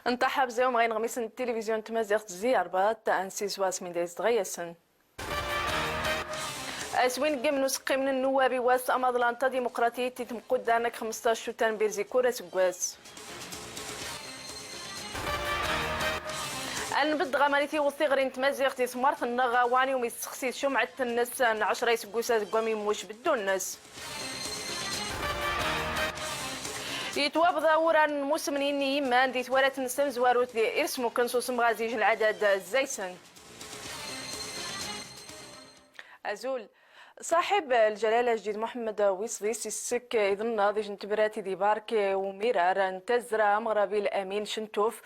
انتحب زيوم غين غميس التلفزيون تمازيغ زياربات انسيس واس من دايز دغيسن اسوين قم نسقي من النواب واس امضلانتا ديمقراطية تتمقود دانك 15 شوتان بيرزي كورة سكواس النبد غماليتي وثيغرين تمازيغ تيثمارت النغا واني وميستخسي شمعة الناس 10 يسكوسات قوامي موش بدو الناس يتوابض وران موسمنين يمان دي توالات نسن زواروت دي اسمو كنسوس مغازيج العدد الزيسن أزول صاحب الجلالة الجديد محمد ويصديس السك إذن ديج نتبراتي دي بارك وميرار انتزرا مغربي الأمين شنتوف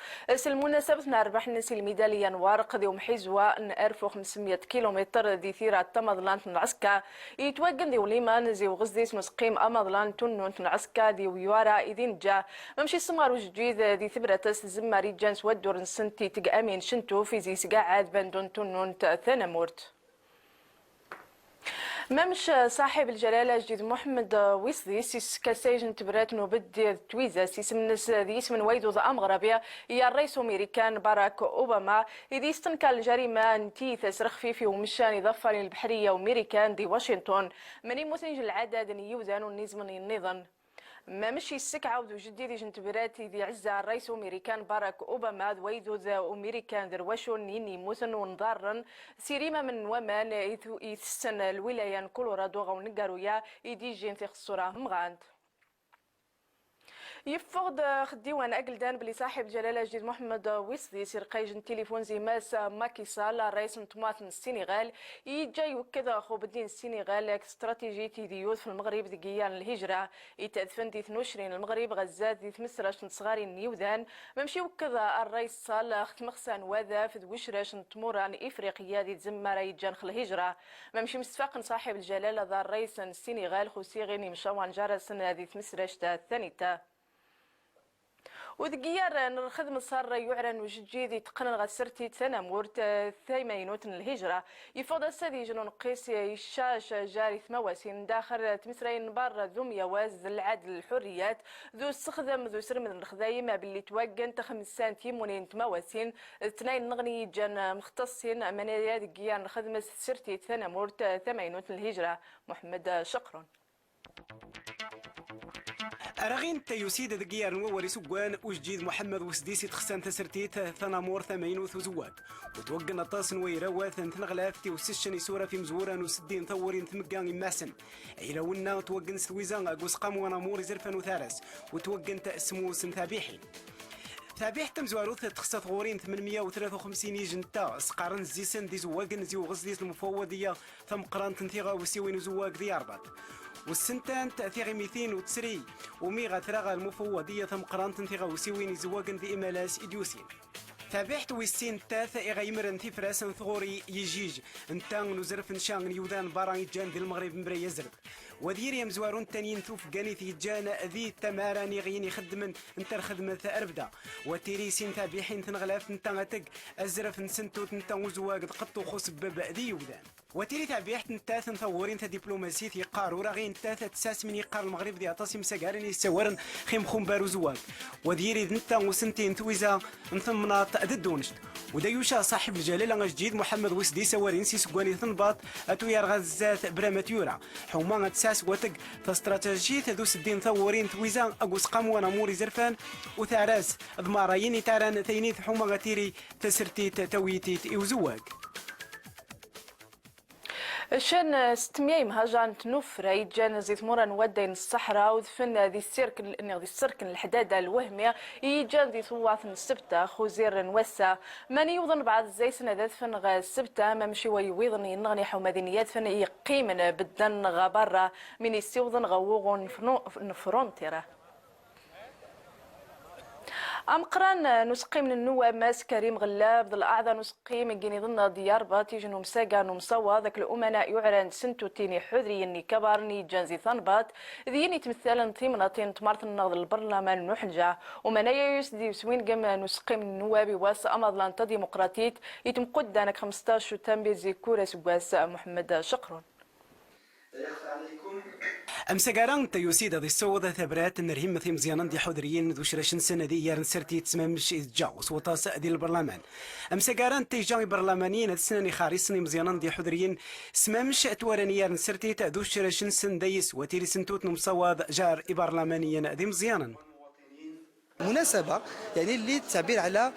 المناسبة أربح نسي الميدالية نوارق دي ومحيزوا 1500 كيلومتر دي ثيرة تمضلان نعسكا يتوقن دي وليما نزي وغزديس مسقيم أمضلان تنون نعسكا دي ويوارا إذن جا ممشي سمار وجديد دي ثبراتس زماري جانس ودور نسنتي تق أمين شنتوف يزي سقاعد بندون تنون ثنمورت ممش صاحب الجلالة الجديد محمد ويصديس كسيجن تبرات نوبد تويزا سيسم الناس ذي اسم ويدو ذا أمغربيا هي الرئيس أمريكان باراك أوباما إذا استنكر الجريمة نتي تسرخ في ومشان ضفر البحرية وميريكان دي واشنطن مني مسنج العدد يوزان ونزمن النظام ما مشي السك عاود وجديد جنتبراتي ذي عزة الرئيس أمريكان باراك أوباما ويدو ذا أمريكان درواشون يني موسن ونضارن سيريما من ومان يثسن الولاية كولورادو غو نقارويا يدي جين في خصورة مغاند يفقد خديوان أقلدان بلي صاحب جلالة الجديد محمد ويصدي سرقيج تليفون زي ماس ماكيسال الرئيس نتماث السنغال يجا يوكد خو بدين السنغال استراتيجيتي ديوث في المغرب دقيان الهجرة يتأذفن دي 22 المغرب غزات دي تمسرش نصغاري نيوذان ممشي وكذا الرئيس صال ختمخسان وذا في دوشرش نتموران إفريقيا دي تزمر يجان خل الهجرة ممشي مستفاق صاحب الجلالة ذا الرئيس السنغال خوسيغيني مشاوان جارس دي تمسرش الثانية وذكيار نخدم صار يعلن وجديد يتقنن غسرتي تنمورت ثيمينوت الهجرة يفضل السادي جنون قيس يشاش جاري ثمواسين داخل تمسرين بار ذو ميواز العدل الحريات ذو استخدم ذو سرم الخذايم باللي توقن تخمس سنتيم ونين تمواسين اثنين نغني جان مختصين منايا ذكيار نخدم سرتي تنمورت ثمينوت الهجرة محمد شقرون أراغين تيوسيد ذكيار نووري سوقان وجديد محمد وسديسي تخسان تسرتيت ثنامور 80 وزواج وتوقنا طاس نويرا واثن تنغلافتي وسشني سورة في مزورا وسدين ثورين ثمقان ماسن عيلونا توقن سويزان أقوس قام ونامور زرفان وثارس وتوقن تأسمو سنثابيحين ثابيح تم زواروث تخص ثغورين 853 يجنتا سقارن زيسن دي زواقن زيو غزديس المفوضية ثم قران تنثيغا وسيوين زواق دي أربط والسنتان تأثير 203 وميغا ثراغا المفوضية ثم قران تنثيغا وسيوين زواقن دي إمالاس إديوسين تابعت ويسين تاث إغيمرن تفراس ثغوري يجيج انتان نزرف نشان يوذان باران يجان دي المغرب مبري يزرب ودير يمزوارون تانيين ثوف قانيث يجان ذي تماراني غيني خدمن انتر خدمة أربدا وتيري سين تابيحين تنغلاف نتاغتك أزرف نسنتو تنتان وزواق قطو خوص ببا ذي يوذان وتيري تابيحت نتاث ثغورين دبلوماسية يقارو راغين تاث تساس من يقار المغرب دي عطاسي مساقارين يسوارن خيم خم بارو زواق وديري نتان وسنتين تويزا نثمنا ضدونشت ودايوشا صاحب الجلاله جديد محمد وسدي سوارين سي سكواني ثنباط اتويار غزات براماتيورا حوما تساس وتق فاستراتيجيه ذو سدين ثورين تويزا اقوس قاموانا موري زرفان وثاراس ضمارايني تاران ثينيث حوما غتيري تسرتي تويتي يوزواق شان 600 مهاجر تنوفر يجان زيت مورا نودين الصحراء ودفن ذي السركن الحداده الوهميه يجان ذي ثواث السبته خوزير نوسا ماني يوضن بعض زي سنه ذات فن غا السبته ما مشي ويوضن ينغني حو مدينيات فن يقيمن بدن غا برا من يستوضن غوغون فرونتيرا أمقران نسقي من النواب ماس كريم غلاب ذو الأعضاء نسقي من جيني ضمن ديار بات يجنو مساقا نمصوى ذاك الأمناء يعلن سنتو تيني حذري اني كبارني جانزي ثنبات ذيني تمثالا ثيمناتين تمارت النهض البرلمان نحلجا ومنايا يسدي وسوين قم نسقي من النواب واس أمضلان ديمقراطيت يتم قدانك 15 تنبي زي كورس واس محمد شقرون أمسكاران تيوسيدا دي السودة ثبرات نرهم مثي مزيانا دي حضريين ذو شراشن سنة دي يارن سرتي تسممش إتجاوس وطاسة دي البرلمان. أمسكاران تيجاوي برلمانيين السنة خاريسني مزيانا دي حضريين سممش أتوارني يارن سرتي ذو شراشن سن ديس وتيري سنتوت نمصواد جار برلمانيين دي مزيانا. مناسبة يعني اللي تعبير على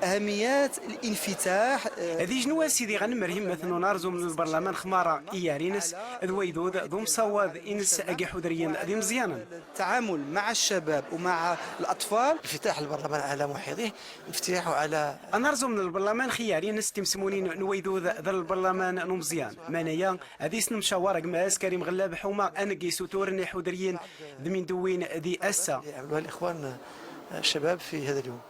أهميات الانفتاح. هذه جنوا سيدي غنمرهم مثلا نارزو من البرلمان خمارة إيارينس ذويدود ذو مصواد إنس أجي حضريين ذي مزيانا. التعامل مع الشباب ومع الأطفال، انفتاح البرلمان على محيطه، انفتاحه على نارزو من البرلمان خيارينس تمسمونين نويدود ذا البرلمان نمزيان مانيا هذه سن مشاورة ماس كريم غلاب حوما أنجي سوتورني حضريين ذي من دوين ذي أسا يعملوها الإخوان الشباب في هذا اليوم.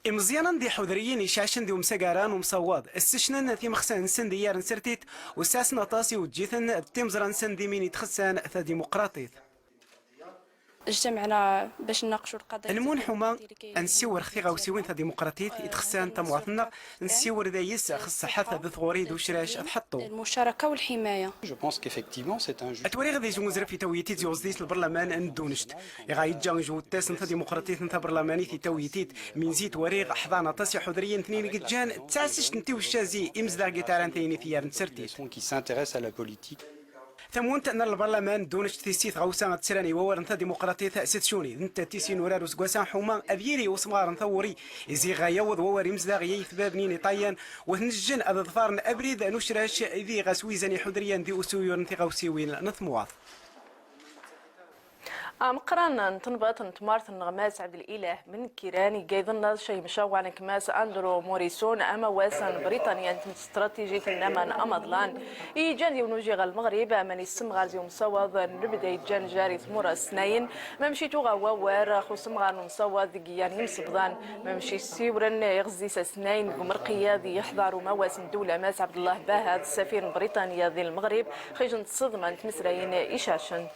مزيانا دي حضريين يشاشن دي ومساقاران ومصواد السشنان ثي مخسان سن دي يارن سرتيت وساسنا طاسي وجيثن تيمزران سن دي مين يتخسان ثا ديمقراطيت. اجتمعنا باش نناقشوا القضايا المون حما نسيور خثي غاوسيوين ثا ديمقراطيت يتخسان تمواطننا نسيور دايس خص حتى ذو ثغوريد وشراش تحطوا المشاركه والحمايه. اتوري غادي يجو مزرف في تويتيت يوزديس البرلمان ندونشت غايت جا جو التاس ثا ديمقراطيت ثا برلماني في تويتيت من زيت وريغ حضانه تاسي حضريين اثنين قد جان تاسش نتي وشازي امزدا قيتاران ثاني ثيار نسرتيت ثمونت أن البرلمان دونش تيسيت غوسان تسراني وورن ثا ديمقراطية ستشوني انت تيسين ورارو سقوسان حوما أبيري وسمارن ثوري إزي غايوض ووري مزداغي يثبابنيني طايان وثنجن أذظفارن أبريد نشراش إذي غاسويزاني حضريان دي أسويون ثي غوسيوين نثمواث. مقران تنبط نتمارث النغماس عبد الاله من كيراني قيضنا شيء مشاوع كماس اندرو موريسون اما واسن بريطانيا انت استراتيجيه النمان امضلان يجان ونوجي المغرب من السم غازي مصوض نبدا يجان جاري ثمور سنين ما مشيتو غواوار خو سمغار مصوض قيان يمسبضان ما مشي سيورن يغزي سنين بمرقيه ذي يحضروا مواسم دوله ماس عبد الله باهد سفير بريطانيا ذي المغرب خيجن تصدم تمسراين إشاشن.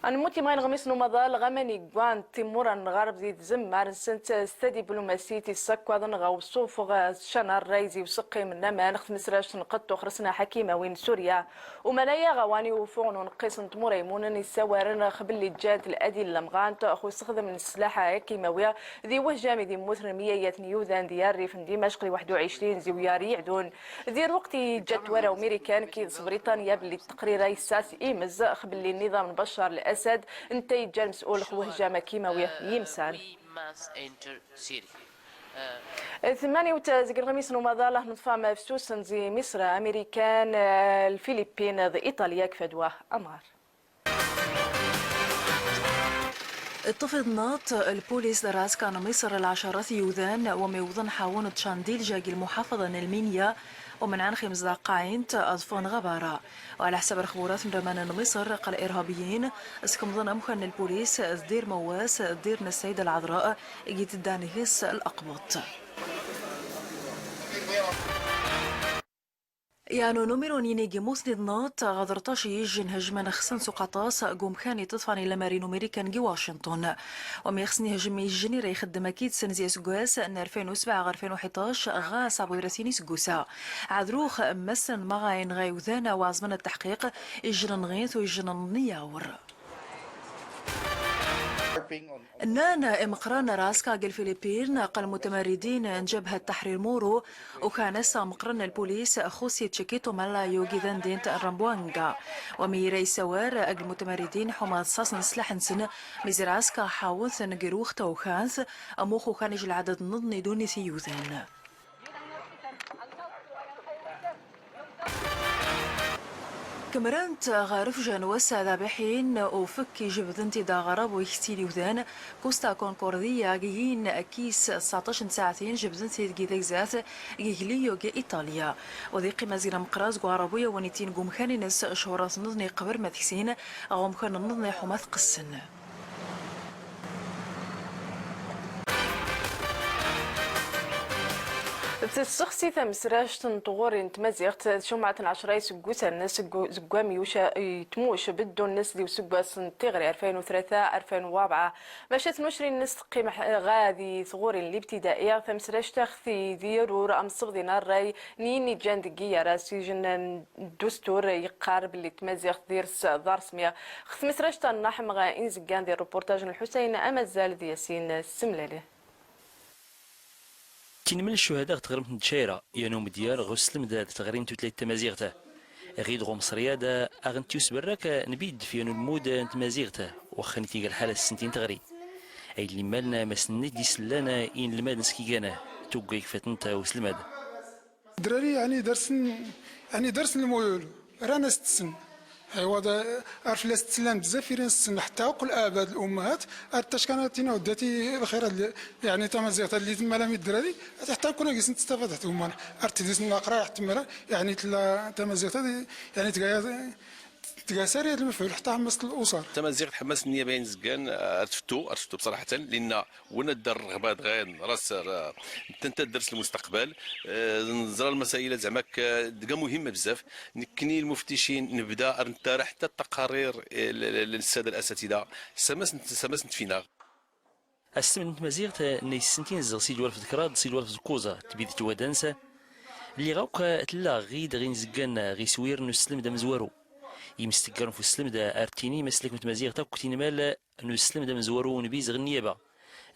أنا موتي ماين غميس نمضال غماني قوان تيمورا غرب ذي زمار سنت ستة دبلوماسيتي السكوا ذن غوصوف شنار رايزي وسقي من نما نخت مسراش نقطو خرسنا حكيمة وين سوريا ومنايا غواني وفون ونقيس نتمورا يمونن يساورن خبلي جات الأدي اللمغان تأخو استخدم من السلاحة كيماوية ذي وهجامي ذي موثر مية نيوذان دياري في دمشق 21 زوياري يعدون ذي الوقت جات ورا أمريكان كي بريطانيا باللي التقرير يساس إيمز خبلي النظام البشر أسد انت يجا مسؤول خوه جامع كيماوية يمسان 8 غميس نمضاله نطفى مفسوس زي مصر أمريكان الفلبين ذي إيطاليا كفدوه أمار اتفضنات البوليس دراس كان مصر العشرات يوذان وميوضن حاون تشانديل جاقي المحافظة المنيا ومن عن 5 دقائق أطفال غبارة وعلى حسب الخبرات من رمان مصر قال إرهابيين اسكمضن أمخن البوليس دير مواس دير السيدة العذراء جيت الدانهيس الأقبط يعني نمر نينيجي مسندنات غادرتاشي يجن هجمان خسن سقطاس قوم خاني تطفاني لمارين أمريكان جي واشنطن وميخسني هجمي يجني راه يخدم أكيد سنزي سقواس أن 2007 2011 غا صابو يرسيني سقوسا عذروخ مسن مغاين غايوذانا وعزمان التحقيق يجن غيث ويجن نياور نانا مقران راسكا الفلبين قال متمردين جبهة تحرير مورو وكان مقرن البوليس خوسي تشيكيتو مالا يوغي دين رامبوانغا وميري سوار المتمردين حماد صاصن سلاح سن مزراسكا حاوث نجروخ توخانث اموخو خانج العدد نضني دوني ثيوذان كمرانت غارف جانوس ذابحين وفكي جبذنتي دا غراب ويختيلي وذان كوستا كونكورديا جيين كيس 19 ساعتين جبذنتي جيذاك ذات جيليو جي إيطاليا وذيقي مزيرا مقراز غرابويا ونيتين قوم خاني ناس شهورات نضني قبر ماثيسين غوم خان نضني حماث قسن تسخسي تمسراش تنطغور تمازيغت شمعة عشرة يسقوس الناس زقام يتموش بدو الناس دي وسقواس تغري 2003 2004 ماشي 22 ناس قيمة غادي ثغوري الابتدائية تمسراش تخثي ديرو رأم صغدنا الراي نيني جاندقية راسي جنان الدستور يقارب اللي تمازيغت دير دار سمية خث مسراش تنحم غا إنزقان دير روبورتاج الحسين أمازال دي ياسين السملالي. من الشهداء تغرمت نتشايرة يانوم ديال غسلم داد تغريم تتلات تمازيغته غيد غوم صريادة أغنتيوس براك نبيد في المود تمازيغته وخا نتيجة الحالة السنتين تغري أي اللي مالنا ما سنيت دي سلانا إن الماد نسكيكانا توقيك فتنتا وسلماد دراري يعني درسن المويول رانا 6 سن ايوا عرف لا ستسلم بزاف يرين السن حتى وقل الاباء الامهات ارتاش كانت تينا وداتي الخير يعني تمازيغ اللي تما لامي الدراري حتى كنا جالسين تستفاد حتى هما ارتديس نقرا حتى يعني تمازيغ يعني تلقى ساري المفعول حتى حمست الاسر تمازيغ حماس النيابه بين زكان عرفتو بصراحه لان ونا دار الرغبات غير راس انت درس المستقبل نزرى المسائل زعما كاع مهمه بزاف نكني المفتشين نبدا نتارح حتى التقارير للساده الاساتذه سماس نتفينا السمن تمازيغت ني سنتين زغ سيد والف ذكراد سيد والف كوزا تبيد توادنسا اللي غاوكا تلا غيد غين زكان غي سوير نسلم دا مزوارو يمستقرن في السلم دا ارتيني مسلك متمازيغ تا كنتين مال نسلم دا مزوارو ونبيز غ النيابه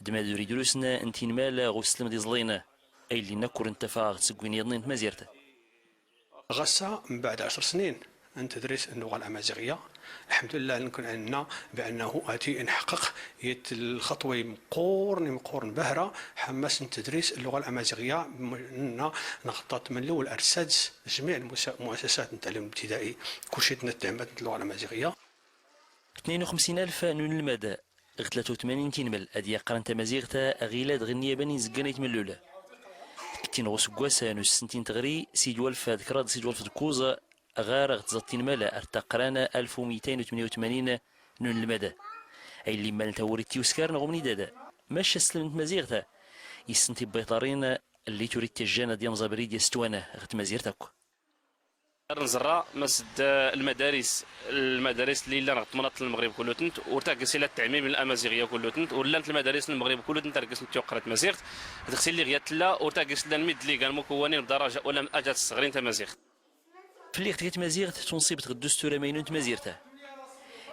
دما دوري دروسنا انتين مال غو السلم دي زلينا اي اللي نكر انتفاغ تسكوين يضنين تمازيغتا غسا من بعد 10 سنين أن تدرس اللغة الأمازيغية الحمد لله نكون عندنا بأنه أتي نحقق الخطوة مقورن بهرة حماس تدريس اللغة الأمازيغية نخطط من الأول أرساد جميع المؤسسات التعليم الابتدائي كلشي تنتعمت اللغة الأمازيغية 52,000 نون المدى 83 تنمل أدي قرن تمازيغتا غيلاد غنية بني زقانيت من الأولى كتين غوس قواسا نوس سنتين تغري سيد والف ذكراد سيد والف دكوزا غار غتزطين مالا ارتقرانا 1288 نون المدى اي اللي مال توري تيوسكار نغمني دادا ماشا سلمت مازيغتا يسنتي بيطارين اللي تريد تجانا ديال مزابري ديال ستوانا غت مازيغتاك نزرع مسد المدارس اللي لا نغطمنات المغرب كله تنت ورتاكس الى التعميم الامازيغيه كله تنت ولا المدارس المغرب كله تنت تركس توقرت مازيغ تغسل لي غيات لا ورتاكس الميد لي كان مكونين بدرجه ولا اجات الصغرين تمازيغ في اللي اختيت مازيغ تنصيبت الدستور ماينون تمازيغتا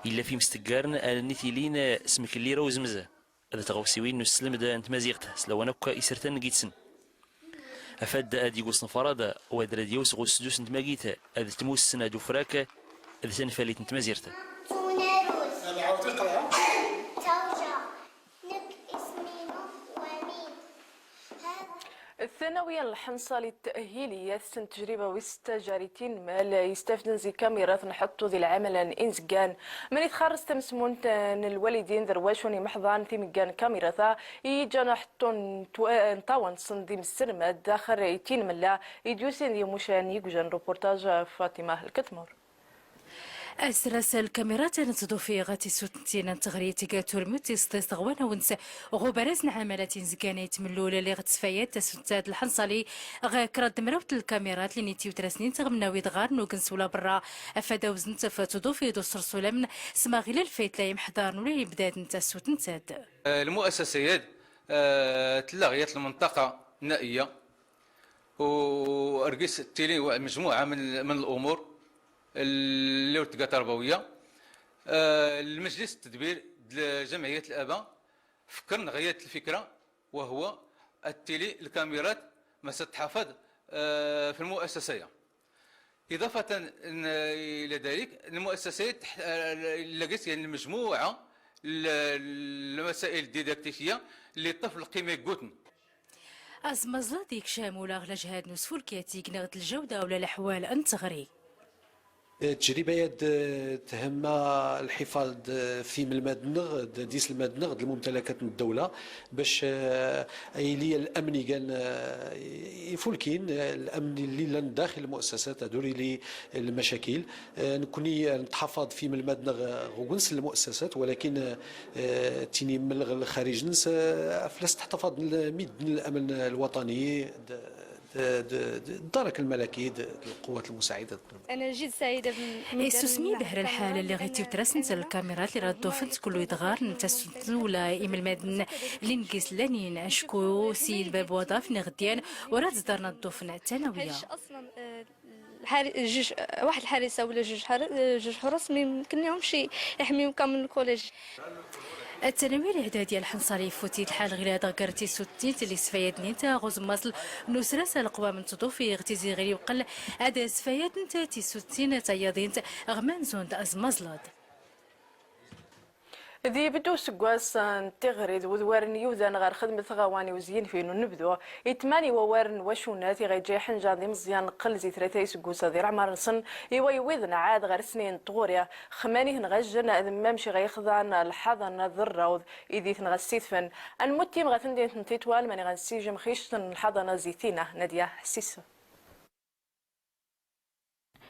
الا في مستقارن النيتيلين اسمك اللي روز مزا هذا تغوسيوين نسلم دا انت مازيغتا سلوانك اسرتن نقيتسن افاد ادي قوس نفرادا وادرا ديوس غوس سدوس انت ماقيتا هذا تموس سنه دو فراكه هذا تنفاليت انت مازيغتا الثانوية الحنصة للتأهيلية تجربة وستجاريتين مال يستفدن زي كاميرات نحطو ذي العمل إنزقان من يتخرج تمسمون الوالدين ذرواشوني محضان في مجان كاميرا يجا نحطو نطاون صندي السرمة داخل يتين ملا يديوسين دي مشان يجوجان روبورتاج فاطمة الكتمور أسرس الكاميرات نتضوفي غاتي سوتنتين تغريتي كاتور موتي ستيس غوانا ونس غوبرز نعملات زكانيت من الأولى اللي غتسفايات تسوتات الحنصلي غا كراد مراوت الكاميرات اللي نيتيو تراسنين تغمناوي دغار نوكنس ولا برا أفادا وزنت فتضوفي دو سرسولة من سما غير الفيت لا يمحضار ولا يبداد نتا سوتنتاد المؤسسات تلاغيات المنطقة النائية وأرقص تيلي مجموعة من الأمور اللي ورتقا تربويه المجلس التدبير لجمعيه الاباء فكرنا غايه الفكره وهو التيلي الكاميرات ما ستحافظ في المؤسسيه اضافه الى ذلك المؤسسات لقيت يعني مجموعه المسائل الديداكتيكيه اللي الطفل قيمه قوتن ازمزلا ديك شامولا غلا جهاد نسفول كياتيك نغد الجوده ولا الاحوال انت غري التجربة تهم الحفاظ في المدنغ ديس المدنغ الممتلكات من الدولة باش ايليا الامني كان يفولكين الامن اللي لن داخل المؤسسات هذولي لي المشاكل نكوني نتحفظ في المدنغ غونس المؤسسات ولكن تيني من الخارج نس فلاس تحتفظ ميد الامن الوطني الدرك الملكي القوات المساعده. انا جد سعيده سوسمي بهر الحالة اللي غيتي ترسنت الكاميرات اللي رادو فنت كله يتغار نتسولا إيم المدن لينكس لانين أشكو سيد باب وضاف نغديان وراد زدارنا الضوفن الثانوية. اصلا جوج واحد الحارسه ولا جوج حراس ما يمكنلهمش يحميو كامل الكوليج. الثانوية الإعدادية الحنصلي فوتيت الحال غير هذا قرتي سوتيت اللي سفايات نيتا غوز ماصل نسرس القوى من تضوفي اغتيزي غير وقل هذا سفايات نتا تي سوتين تايادين غمان زوند أزمازلاد. ذي بدو سقواس تغريد وذوارن يوذان غير خدمة غواني وزين فينو نبدو يتماني ووارن وشونات غيجي حنجا ذي مزيان قل زي ثلاثة سقوسا ذي عمر سن يويوذن عاد غير سنين طغوريا خماني هنغجن ذمامشي غيخضعن الحضن ذراوذ إذي تنغسيثفن المتيم غتندين تنتيتوال ماني غنسيجم خيشتن الحضن زيتينة نادية حسيسو.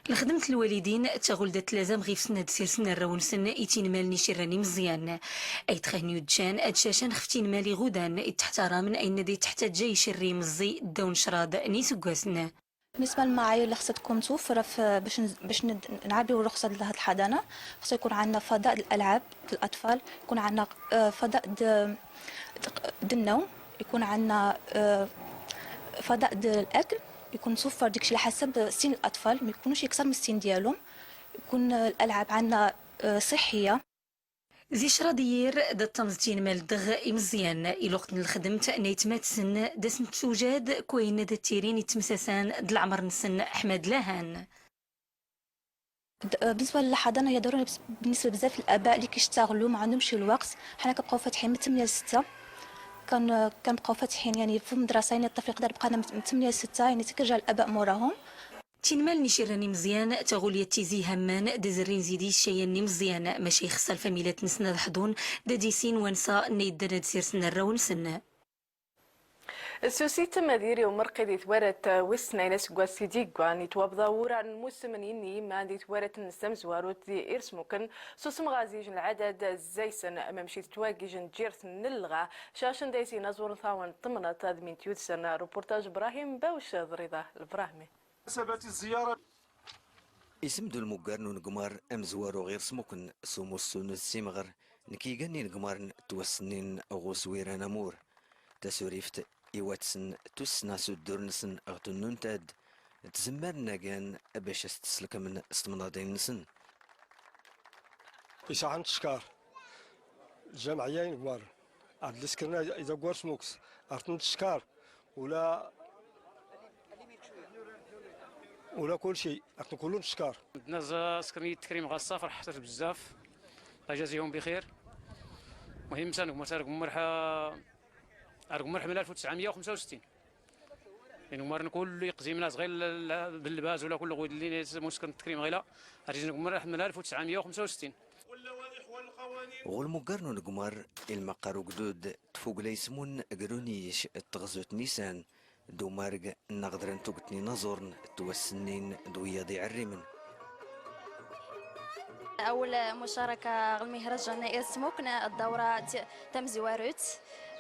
لخدمة الوالدين تغلدت لازم غيف سنة دسير سنة الرون سنة إيتين مالني شراني مزيان أي تخانيو دجان أدشاشان خفتين مالي غودان تحترى من أين دي تحت جاي شري مزي دون شراد نيسو قاسنا. بالنسبه للمعايير اللي خصها تكون متوفره باش نعبيو الرخصه لهاد الحضانه خصو يكون عندنا فضاء الالعاب للاطفال، يكون عندنا فضاء النوم، يكون عندنا فضاء الاكل، يكون متوفر داكشي على حسب سن الاطفال، ما يكونوش يكثر من السن ديالهم، يكون الالعاب عندنا صحيه. زي شرادير دا التمزتين مال دغ مزيان الوقت الخدمت نيتمات سن داسن توجاد كوين دا التيرين يتمساسان د العمر نسن احمد لهان. بالنسبه للحضانه هي ضروري بالنسبه بزاف الاباء اللي كيشتغلوا ما عندهمش الوقت. حنا كنبقاو فاتحين من 8 ل 6 كنبقاو فاتحين يعني في المدرسه، يعني الطفل يقدر يبقى من 8 ل 6 يعني تكرجع الاباء موراهم. تنمال نشيراني مزيان تغوليا تيزي همان دزرين زيدي الشياني مزيان ماشي خصال فاميلات نسنا الحضون داديسين ونسا نيدنا تسير سنا الرون سنة. السوسيت مديري ومرقي دي ثوارت وسنين سقواسي ديقوان يتوابضا ورا الموسم يني ما دي ثوارت نسام زواروت دي إرسموكن سوسم غازيج العدد زيسن أمام شي تواجيج جيرث نلغا شاشن دايسي نزور ثاون طمنت من تيوتسن روبورتاج إبراهيم باوش ضريضة البراهمي. حسابات الزيارة اسم دو المقارن نقمار أمزوارو غير سموكن سوموسون السيمغر نكيغني نقمار توسنين غوسوير نامور تسوريفت إيواتسن تسنا سودورنسن أغتنون تاد تزمر ناقان باش استسلك من استمنادين نسن إساعن تشكار الجمعيين قمار عاد السكرنا إذا قوار سموكس أغتن تشكار ولا كل شيء أغتن كلون تشكار الناس سكرني التكريم غاصة فرحت بزاف الله يجازيهم بخير. مهم سنة مساركم مرحبا من 1965 يعني مارن كل يقزي من صغير باللباس ولا كل غود اللي مسكن التكريم غيلا أرجعكم مرحبا من 1965. غول مقارنو نقمار المقارو قدود تفوق ليسمون قرونيش تغزوت نيسان دو مارق نقدرن توقتني نظرن توسنين دويا دي عريمن. أول مشاركة المهرجان اسموكنا الدورة تم زواروت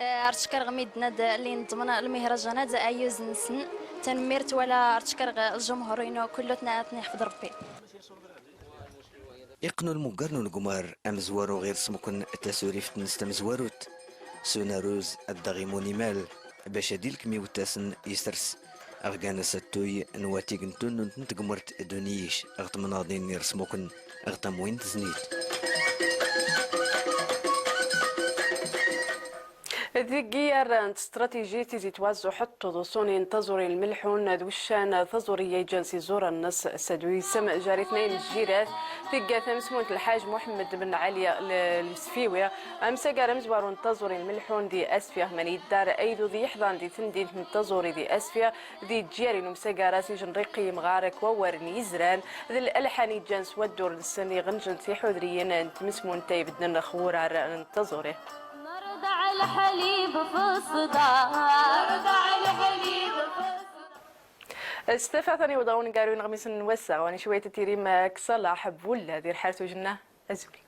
أرتشكر غميدنا اللي نضمن المهرجانات أيوز نسن تنميرت ولا أرتشكر الجمهورين كلتنا نحفظ ربي. يقنو المقارنو نقمار أمزوارو غير سموكن تسوريفت نستمزواروت سوناروز الدغيموني مال باش ديلك ميوتاسن يسرس أغانا ستوي نواتيق نتون نتقمرت دونيش أغتمناضين يرسموكن أغتموين تزنيت. ذيقير استراتيجية تزي توازو حطو دوسوني انتظري الملحون دوشان تظري جلسي زور النص سدوي سمع جاري اثنين الجيرات ثقة ثمسمونت الحاج محمد بن علي السفيوية أمسا قارمز وارو انتظري الملحون دي أسفيا من يدار أيدو ذي يحضان دي ثندين انتظري دي أسفيا ذي جيري نمسا قاراسي جنريقي مغارك وورني يزران ذي الألحاني جانس ودور للسني غنجن في حذريين انتمسمون تايبدنا نخور انتظري رضع الحليب في الصداع رضع الحليب في الصداع. استفاثني وضعون قالوا نغمس نوسع واني شوية تيريم كصلاح بولا دير حالتو جنة أزولي.